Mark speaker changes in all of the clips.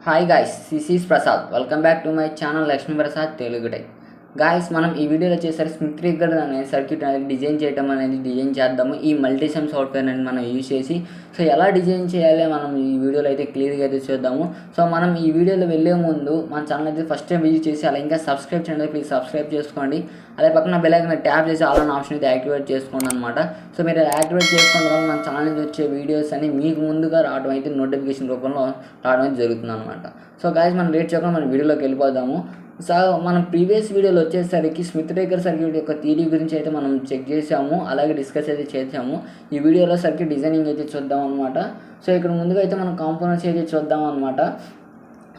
Speaker 1: Hi guys, this is Prasad. Welcome back to my channel Lakshmi Prasad Telugu tech. Guys, మనం ఈ వీడియోలో వచ్చేసరికి స్మిత్ ట్రిగ్గర్ అనే సర్క్యూట్ అనేది డిజైన్ చేద్దాము. ఈ మల్టీసిమ్ సాఫ్ట్వేర్ అనేది మనం యూజ్ చేసి సో ఎలా డిజైన్ చేయాలి మనం ఈ వీడియోలో అయితే క్లియర్గా అయితే చూద్దాము. సో మనం ఈ వీడియోలో వెళ్ళే ముందు మన ఛానల్ అయితే ఫస్ట్ టైం విజిట్ చేసి అలా ఇంకా సబ్స్క్రైబ్ చేయండి, ప్లీజ్ సబ్స్క్రైబ్ చేసుకోండి. అదే పక్కన బెల్ ఐకాన్ ట్యాప్ చేసి ఆల్ అనే ఆప్షన్ అయితే యాక్టివేట్ చేసుకోండి అనమాట. సో మీరు యాక్టివేట్ చేసుకోవడం వల్ల మన ఛానల్ నుంచి వచ్చే వీడియోస్ అని మీకు ముందుగా రావడం అయితే నోటిఫికేషన్ రూపంలో రావడం అయితే జరుగుతుంది అనమాట. సో గాయ్స్, మనం లేట్ చేయకుండా మన వీడియోలోకి వెళ్ళిపోదాము. సో మనం ప్రీవియస్ వీడియోలో వచ్చేసరికి స్మిత్ ట్రిగ్గర్ సర్క్యూట్ యొక్క థియరీ గురించి అయితే మనం చెక్ చేసాము, అలాగే డిస్కస్ అయితే చేసాము. ఈ వీడియోలో సర్క్యూట్ డిజైనింగ్ అయితే చూద్దాం అనమాట. సో ఇక్కడ ముందుగా అయితే మనం కాంపోనెంట్స్ అయితే చూద్దాం అనమాట.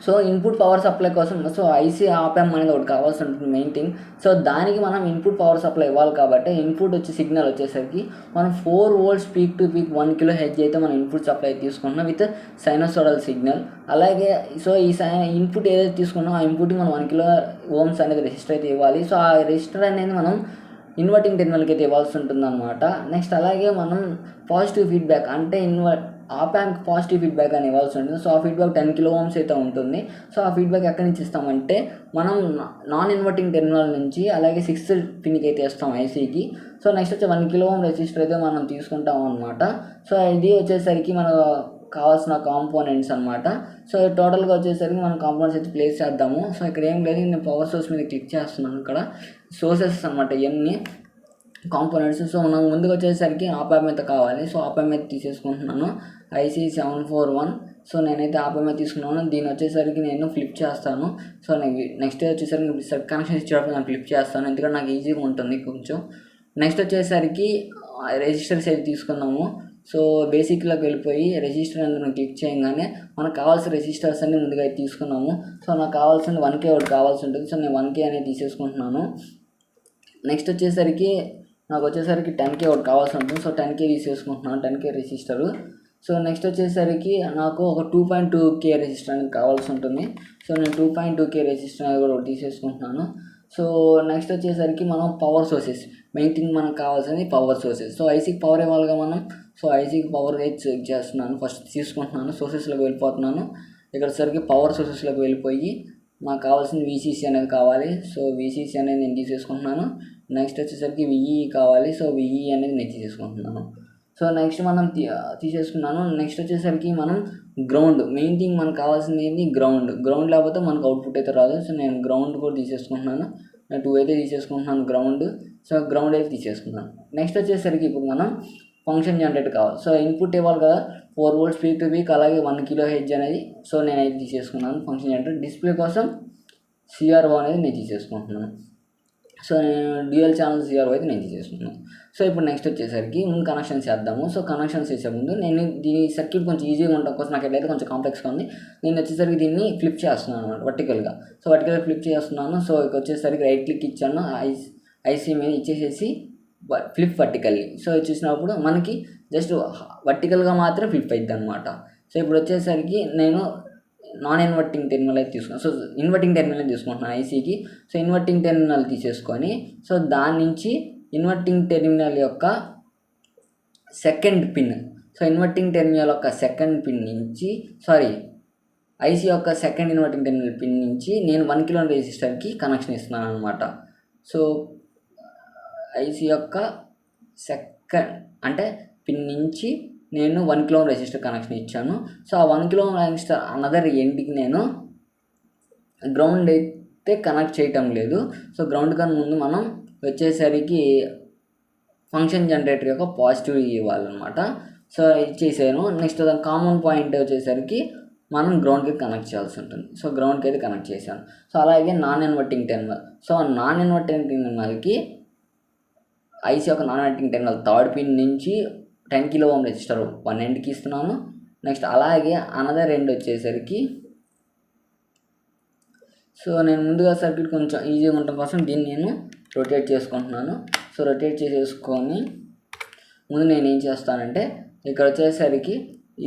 Speaker 1: సో ఇన్పుట్ పవర్ సప్లై కోసం సో ఐసీ ఆప్యాంప్ అనేది ఒకటి కావాల్సి ఉంటుంది మెయిన్ థింగ్. సో దానికి మనం ఇన్పుట్ పవర్ సప్లై ఇవ్వాలి కాబట్టి ఇన్పుట్ సిగ్నల్ వచ్చేసరికి మనం 4 volts peak to peak 1 kHz అయితే మనం ఇన్పుట్ సప్లై తీసుకుంటున్నాం విత్ సైనోసోడల్ సిగ్నల్. అలాగే సో ఈ ఇన్పుట్ ఏదైతే తీసుకున్నామో ఆ ఇన్పుట్కి మనం 1 kilo ohms అనేది రెసిస్టర్ అయితే ఇవ్వాలి. సో ఆ రెసిస్టర్ అనేది మనం ఇన్వర్టింగ్ టెర్మినల్కి అయితే ఇవ్వాల్సి ఉంటుంది అనమాట. నెక్స్ట్ అలాగే మనం పాజిటివ్ ఫీడ్బ్యాక్ అంటే ఆప్యాంప్కి పాజిటివ్ ఫీడ్బ్యాక్ అని ఇవ్వాల్సి ఉంటుంది. సో ఆ ఫీడ్బ్యాక్ 10 kilo ohms అయితే ఉంటుంది. సో ఆ ఫీడ్బ్యాక్ ఎక్కడి నుంచి ఇస్తామంటే మనం నాన్ ఇన్వర్టింగ్ టెర్మినల్ నుంచి అలాగే 6th పిన్కి అయితే ఇస్తాం ఐసీకి. సో నెక్స్ట్ వచ్చి 1 kilo ohm రెసిస్టర్ అయితే మనం తీసుకుంటాం అనమాట. సో ఇది వచ్చేసరికి మనకు కావాల్సిన కాంపోనెంట్స్ అనమాట. సో టోటల్గా వచ్చేసరికి మనం కాంపోనెంట్స్ అయితే ప్లేస్ చేద్దాము. సో ఇక్కడ ఏం లేదు, నేను పవర్ సోర్స్ మీద క్లిక్ చేస్తున్నాను. ఇక్కడ సోర్సెస్ అనమాట ఇవన్నీ కాంపోనెంట్స్. సో మనం ముందుకు వచ్చేసరికి ఆప్యాంప్ అయితే కావాలి. సో ఆప్యాంప్ అయితే తీసేసుకుంటున్నాను, IC 741. సో నేనైతే ఆప్యాంప్ అయితే తీసుకున్నాను. దీన్ని వచ్చేసరికి నేను ఫ్లిప్ చేస్తాను. సో నెక్స్ట్ వచ్చేసరికి సెట్ కనెక్షన్ ఇచ్చేటప్పుడు నేను ఫ్లిప్ చేస్తాను, ఎందుకంటే నాకు ఈజీగా ఉంటుంది కొంచెం. నెక్స్ట్ వచ్చేసరికి రెజిస్టర్స్ అయితే తీసుకున్నాము. సో బేసిక్లోకి వెళ్ళిపోయి రెజిస్టర్ అనేది మనం క్లిక్ చేయగానే మనకు కావాల్సిన రెజిస్టర్స్ అన్ని ముందుగా అయితే తీసుకున్నాము. సో నాకు కావాల్సింది 1K ఒకటి కావాల్సి ఉంటుంది. సో నేను 1K అనేది తీసేసుకుంటున్నాను. నెక్స్ట్ వచ్చేసరికి నాకు 10K ఒకటి కావాల్సి ఉంటుంది. So 10K తీసేసుకుంటున్నాను, 10K resistor. So next వచ్చేసరికి నాకు ఒక 2.2K రెసిస్టర్ అనేది కావాల్సి ఉంటుంది. సో నేను 2.2K రెసిస్టర్ అనేది కూడా ఒకటి తీసేసుకుంటున్నాను. సో నెక్స్ట్ వచ్చేసరికి మనం పవర్ సోర్సెస్ మెయిన్ థింగ్ మనకు కావాల్సింది పవర్ సోర్సెస్. సో ఐసీకి పవర్ ఇవ్వాలిగా మనం. సో ఐసీకి పవర్ అయితే చెక్ చేస్తున్నాను, ఫస్ట్ తీసుకుంటున్నాను, సోర్సెస్లోకి వెళ్ళిపోతున్నాను. ఇక్కడ సరికి పవర్ సోర్సెస్లోకి వెళ్ళిపోయి మాకు కావాల్సింది VCC అనేది కావాలి. సో VCC అనేది నేను తీసేసుకుంటున్నాను. నెక్స్ట్ వచ్చేసరికి VE కావాలి. సో VE అనేది నేను తీసేసుకుంటున్నాను. సో నెక్స్ట్ మనం తీసేసుకున్నాను. నెక్స్ట్ వచ్చేసరికి మనం గ్రౌండ్ మెయిన్ థింగ్ మనకు కావాల్సింది ఏంటి, గ్రౌండ్ లేకపోతే మనకు అవుట్పుట్ అయితే రాదు. సో నేను గ్రౌండ్ కూడా తీసేసుకుంటున్నాను, నేను 2 అయితే తీసేసుకుంటున్నాను గ్రౌండ్. సో గ్రౌండ్ అయితే తీసేసుకున్నాను. నెక్స్ట్ వచ్చేసరికి ఇప్పుడు మనం ఫంక్షన్ జనరేటర్ కావాలి. సో ఇన్పుట్ ఇవ్వాలి కదా, 4 volts పీక్ టు పీక్ అలాగే 1 kHz అనేది. సో నేనైతే తీసేసుకున్నాను ఫంక్షన్ జనరేటర్. డిస్ప్లే కోసం CRO అనేది నేను తీసేసుకుంటున్నాను. సో నేను డ్యూయల్ ఛానల్ CRO అయితే నేను తీసేసుకున్నాను. సో ఇప్పుడు నెక్స్ట్ వచ్చేసరికి ముందు కనెక్షన్స్ చేద్దాము. సో కనెక్షన్స్ చేసే ముందు నేను దీని సర్క్యూట్ కొంచెం ఈజీగా ఉండడం కోసం నాకు ఎట్లయితే కొంచెం కాంప్లెక్స్గా ఉంది, నేను వచ్చేసరికి దీన్ని ఫ్లిప్ చేస్తున్నాను అనమాట వర్టికల్గా. సో వర్టికల్గా ఫ్లిప్ చేస్తున్నాను. సో ఇక్కడ వచ్చేసరికి రైట్ క్లిక్ ఇచ్చాను, ఐసీ మీద ఇచ్చేసేసి ఫ్లిప్ వర్టికల్లీ. సో చూసినప్పుడు మనకి జస్ట్ వర్టికల్గా మాత్రం ఫ్లిప్ అవుతుంది అనమాట. సో ఇప్పుడు వచ్చేసరికి నేను నాన్ ఇన్వర్టింగ్ టెర్మినల్ అయితే తీసుకున్నాను. సో ఇన్వర్టింగ్ టెర్మినల్ తీసుకుంటున్నాను ఐసీకి. సో ఇన్వర్టింగ్ టెర్మినల్ తీసేసుకొని సో దాని నుంచి ఇన్వర్టింగ్ టెర్మినల్ యొక్క second pin, so inverting terminal యొక్క సెకండ్ పిన్ నుంచి ఐసీ యొక్క సెకండ్ ఇన్వర్టింగ్ టెర్మినల్ పిన్ నుంచి నేను 1 kilo రెసిస్టర్కి కనెక్షన్ ఇస్తున్నాను అనమాట. సో ఐసీ యొక్క సెకండ్ అంటే పిన్ నుంచి నేను 1 kilo రెసిస్టర్ కనెక్షన్ ఇచ్చాను. సో ఆ 1 kilo రెసిస్టర్ అనదర్ ఎండ్కి నేను గ్రౌండ్ అయితే కనెక్ట్ చేయటం లేదు. సో గ్రౌండ్ కన్నా ముందు మనం వచ్చేసరికి ఫంక్షన్ జనరేటర్ యొక్క పాజిటివ్ ఇవ్వాలన్నమాట. సో ఇచ్చేసాను. నెక్స్ట్ దాని కామన్ పాయింట్ వచ్చేసరికి మనం గ్రౌండ్కి కనెక్ట్ చేయాల్సి ఉంటుంది. సో గ్రౌండ్కి అయితే కనెక్ట్ చేశాను. సో అలాగే non inverting terminal. So non inverting టెర్మినల్కి ఐసీ యొక్క non inverting terminal third pin నుంచి 10 kilo ohm రెసిస్టర్ 1 endకి ఇస్తున్నాను. నెక్స్ట్ అలాగే అనదర్ ఎండ్ వచ్చేసరికి సో నేను ముందుగా సర్క్యూట్ కొంచెం ఈజీగా ఉండటం కోసం దీన్ని నేను రొటేట్ చేసుకుంటున్నాను. సో రొటేట్ చేసేసుకొని ముందు నేను ఏం చేస్తానంటే ఇక్కడ వచ్చేసరికి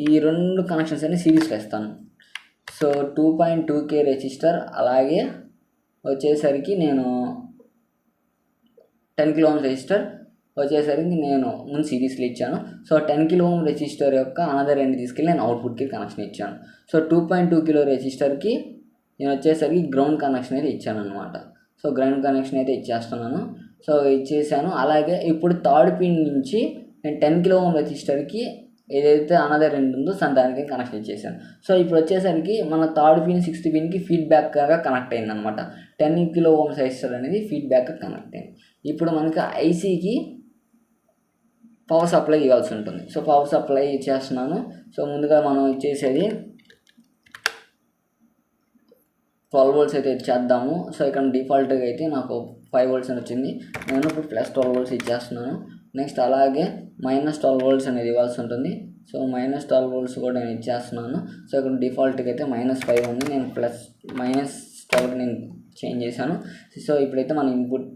Speaker 1: ఈ 2 కనెక్షన్స్ అన్ని సిరీస్లో ఇస్తాను. సో 2.2K రెసిస్టర్ అలాగే వచ్చేసరికి నేను 10 kilo ohm రెసిస్టర్ వచ్చేసరికి నేను ముందు సిరీస్లో ఇచ్చాను. సో 10 కిలో ఓం రెసిస్టర్ యొక్క అనదర్ ఎండ్ తీసుకెళ్ళి నేను అవుట్పుట్కి కనెక్షన్ ఇచ్చాను. సో 2.2 కిలో రెసిస్టర్కి నేను వచ్చేసరికి గ్రౌండ్ కనెక్షన్ అయితే ఇచ్చాను అనమాట. సో గ్రౌండ్ కనెక్షన్ అయితే ఇచ్చేస్తున్నాను. సో ఇచ్చేసాను. అలాగే ఇప్పుడు థర్డ్ పిన్ నుంచి నేను 10 కిలో ఓం రెసిస్టర్కి ఏదైతే అనదర్ ఎండ్ ఉందో దానికి కనెక్షన్ ఇచ్చేసాను. సో ఇప్పుడు వచ్చేసరికి మన థర్డ్ పిన్ 6th పిన్కి ఫీడ్బ్యాక్గా కనెక్ట్ అయింది అనమాట. 10 కిలో ఓం రెసిస్టర్ అనేది ఫీడ్బ్యాక్గా కనెక్ట్ అయింది. ఇప్పుడు మనకి ఐసీకి పవర్ సప్లై ఇవ్వాల్సి ఉంటుంది. సో పవర్ సప్లై ఇచ్చేస్తున్నాను. సో ముందుగా మనం ఇచ్చేసేది 12 volts అయితే ఇచ్చేద్దాము. సో ఇక్కడ డిఫాల్ట్గా అయితే నాకు 5 volts అని వచ్చింది. నేను ఇప్పుడు +12 volts ఇచ్చేస్తున్నాను. నెక్స్ట్ అలాగే -12 volts అనేది ఇవ్వాల్సి ఉంటుంది. సో -12 volts కూడా నేను ఇచ్చేస్తున్నాను. సో ఇక్కడ డిఫాల్ట్గా అయితే -5 ఉంది. నేను -12 నేను చేంజ్ చేశాను. సో ఇప్పుడైతే మనం ఇన్పుట్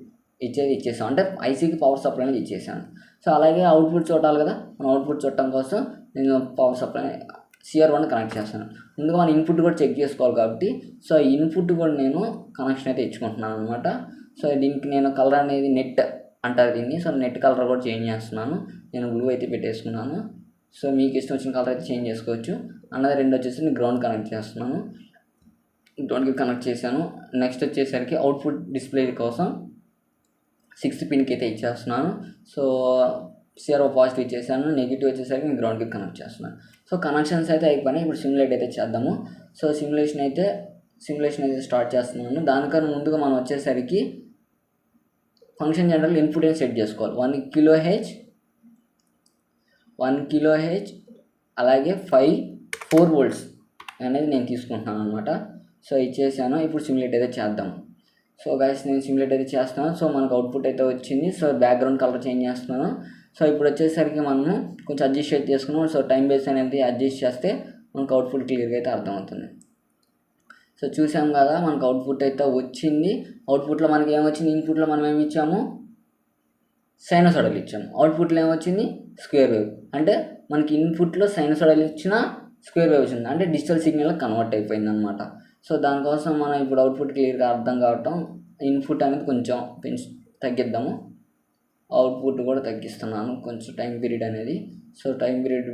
Speaker 1: ఇచ్చేసాం, అంటే ఐసీకి పవర్ సప్లై అనేది ఇచ్చేసాను. సో అలాగే అవుట్పుట్ చూడాలి కదా, మనం అవుట్పుట్ చూడటం కోసం నేను పవర్ సప్లై CR1 కనెక్ట్ చేస్తాను. ముందుగా మన ఇన్పుట్ కూడా చెక్ చేసుకోవాలి కాబట్టి సో ఇన్పుట్ కూడా నేను కనెక్షన్ అయితే ఇచ్చుకుంటున్నాను అనమాట. సో దీనికి నేను కలర్ అనేది నెట్ అంటారు దీన్ని. సో నెట్ కలర్ కూడా చేంజ్ చేస్తున్నాను. నేను బ్లూ అయితే పెట్టేసుకున్నాను. సో మీకు ఇష్టం వచ్చిన కలర్ అయితే చేంజ్ చేసుకోవచ్చు. అన్నది రెండు వచ్చేసి నేను గ్రౌండ్ కనెక్ట్ చేస్తున్నాను. గ్రౌండ్కి కనెక్ట్ చేశాను. నెక్స్ట్ వచ్చేసరికి అవుట్పుట్ డిస్ప్లే కోసం 6th పిన్కి అయితే ఇచ్చేస్తున్నాను. సో CR1 పాజిటివ్ ఇచ్చేసాను. నెగిటివ్ వచ్చేసరికి నేను గ్రౌండ్కి కనెక్ట్ చేస్తున్నాను. సో కనెక్షన్స్ అయితే అయిపోయినాయి. ఇప్పుడు సిమ్యులేట్ అయితే చేద్దాము. సో సిమ్యులేషన్ అయితే స్టార్ట్ చేస్తున్నాను. దానికన్నా ముందుగా మనం వచ్చేసరికి ఫంక్షన్ జనరల్ ఇన్పుట్ అయితే సెట్ చేసుకోవాలి. 1 kHz అలాగే 4 volts అనేది నేను తీసుకుంటున్నాను అనమాట. సో ఇచ్చేసాను. ఇప్పుడు సిమ్యులేట్ అయితే చేద్దాం. సో గైస్ నేను సిమ్యులేట్ అయితే చేస్తున్నాను. సో మనకు అవుట్పుట్ అయితే వచ్చింది. సో బ్యాక్గ్రౌండ్ కలర్ చేంజ్ చేస్తున్నాను. సో ఇప్పుడు వచ్చేసరికి మనము కొంచెం అడ్జస్ట్ చేసుకున్నాం. సో టైం బేస్ అనేది అడ్జస్ట్ చేస్తే మనకు అవుట్పుట్ క్లియర్గా అయితే అర్థమవుతుంది. సో చూసాం కదా, మనకు అవుట్పుట్ అయితే వచ్చింది. అవుట్పుట్లో మనకి ఏమొచ్చింది, ఇన్పుట్లో మనం ఏమి ఇచ్చాము, సైనోసాయిడల్ ఇచ్చాము. అవుట్పుట్లో ఏమొచ్చింది, స్క్వేర్ వేవ్. అంటే మనకి ఇన్పుట్లో సైనోసాయిడల్ ఇచ్చిన స్క్వేర్ వేవ్ వచ్చింది, అంటే డిజిటల్ సిగ్నల్ కన్వర్ట్ అయిపోయింది అనమాట. సో దానికోసం మనం ఇప్పుడు అవుట్పుట్ క్లియర్గా అర్థం కావటం ఇన్పుట్ అనేది కొంచెం తగ్గిద్దాము. అవుట్పుట్ కూడా తగ్గిస్తున్నాను కొంచెం టైం పీరియడ్ అనేది. సో టైం పీరియడ్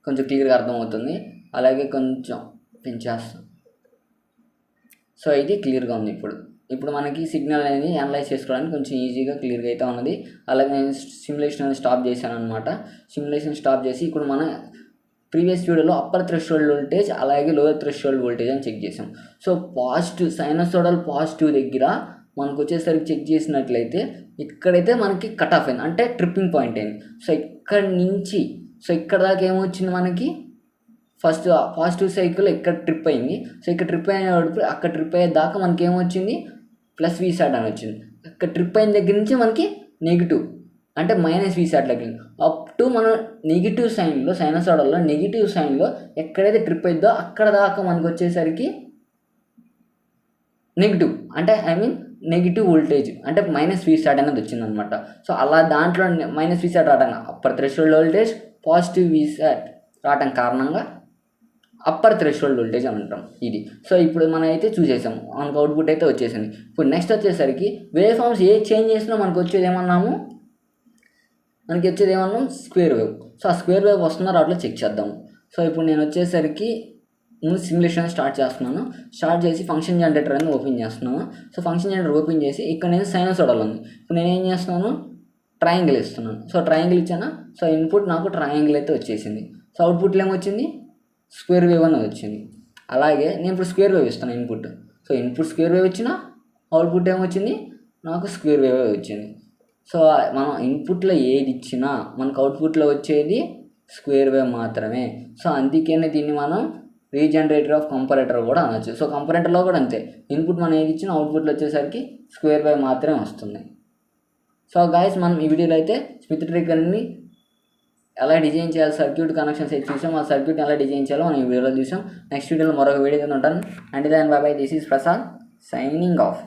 Speaker 1: కొంచెం క్లియర్గా అర్థమవుతుంది. అలాగే కొంచెం పెంచేస్తాం. సో ఇది క్లియర్గా ఉంది. ఇప్పుడు మనకి సిగ్నల్ అనేది అనలైజ్ చేసుకోవడానికి కొంచెం ఈజీగా క్లియర్గా అయితే ఉన్నది. అలాగే నేను సిమ్యులేషన్ అనేది స్టాప్ చేశాను అనమాట. సిమ్యులేషన్ స్టాప్ చేసి ఇప్పుడు మన ప్రీవియస్ వీడియోలో అప్పర్ థ్రెషోల్డ్ వోల్టేజ్ అలాగే లోయర్ థ్రెషోల్డ్ వోల్టేజ్ అని చెక్ చేసాం. సో పాజిటివ్ సైనోసాయిడల్ పాజిటివ్ దగ్గర మనకు వచ్చేసరికి చెక్ చేసినట్లయితే ఇక్కడైతే మనకి కట్ ఆఫ్ అయింది, అంటే ట్రిప్పింగ్ పాయింట్ అయింది. సో ఇక్కడి నుంచి ఇక్కడ దాకా ఏమొచ్చింది, మనకి ఫస్ట్ పాజిటివ్ సైకిల్ ఇక్కడ ట్రిప్ అయింది. సో ఇక్కడ ట్రిప్ అయినప్పుడు అక్కడ ట్రిప్ అయ్యే దాకా మనకి ఏమొచ్చింది, +Vsat అని వచ్చింది. ఇక్కడ ట్రిప్ అయిన దగ్గర నుంచి మనకి నెగిటివ్, అంటే -Vsat లెక్క అప్ టు మనం నెగిటివ్ సైన్లో సైనోసాయిడల్లో నెగిటివ్ సైన్లో ఎక్కడైతే ట్రిప్ అయిందో అక్కడ దాకా మనకు వచ్చేసరికి నెగిటివ్, అంటే నెగిటివ్ వోల్టేజ్, అంటే -Vsat అనేది వచ్చిందనమాట. సో అలా దాంట్లో -Vsat రావడం upper threshold voltage positive Vsat రావడం కారణంగా అప్పర్ థ్రెషోల్డ్ వోల్టేజ్ అని అంటాం ఇది. సో ఇప్పుడు మనం అయితే చూసేసాము, మనకు అవుట్పుట్ అయితే వచ్చేసింది. ఇప్పుడు నెక్స్ట్ వచ్చేసరికి వేవ్ ఫామ్స్ ఏ చేంజ్ చేసినా మనకు వచ్చేది ఏమన్నాము, స్క్వేర్ వేవ్. సో ఆ స్క్వేర్ వేవ్ వస్తుందో రావట్లేదు చెక్ చేద్దాము. సో ఇప్పుడు నేను వచ్చేసరికి ముందు సిమ్యులేషన్ స్టార్ట్ చేస్తున్నాను. స్టార్ట్ చేసి ఫంక్షన్ జనరేటర్ అనేది ఓపెన్ చేస్తున్నాను. సో ఫంక్షన్ జనరేటర్ ఓపెన్ చేసి ఇక్కడ నేను సైనోసాయిడల్ ఉంది. ఇప్పుడు నేను ఏం చేస్తున్నాను, ట్రయాంగిల్ ఇస్తున్నాను. సో ట్రయాంగిల్ ఇచ్చాను. సో ఇన్పుట్ నాకు ట్రయాంగిల్ అయితే వచ్చేసింది. సో అవుట్పుట్లో ఏమొచ్చింది, స్క్వేర్ వేవ్ అనేది వచ్చింది. అలాగే నేను ఇప్పుడు స్క్వేర్ వేవ్ ఇస్తాను input. So input square wave ఇచ్చిన అవుట్పుట్ ఏమొచ్చింది, నాకు స్క్వేర్ వేవ్ వచ్చింది. సో మనం ఇన్పుట్లో ఏది ఇచ్చినా మనకు అవుట్పుట్లో వచ్చేది స్క్వేర్ వేవ్ మాత్రమే. సో అందుకనే దీన్ని మనం రీజనరేటర్ ఆఫ్ కంపరేటర్ కూడా అనొచ్చు. సో కంపరేటర్లో కూడా అంతే, ఇన్పుట్ మనం ఏది ఇచ్చినా అవుట్పుట్లో వచ్చేసరికి స్క్వేర్ వేవ్ మాత్రమే వస్తుంది. సో గాయస్ మనం ఈ వీడియోలో అయితే స్మిత్ ట్రిగ్గర్ని ఎలా డిజైన్ చేయాలి, సర్క్యూట్ కనెక్షన్స్ అయితే చూసాం. ఆ సర్క్యూట్ ఎలా డిజైన్ చేయాలో మనం ఈ వీడియోలో చూసాం. నెక్స్ట్ వీడియోలో మరొక వీడియోతో ఉంటాను. అంటే దాని బాబాయ్, this is Prasad signing off.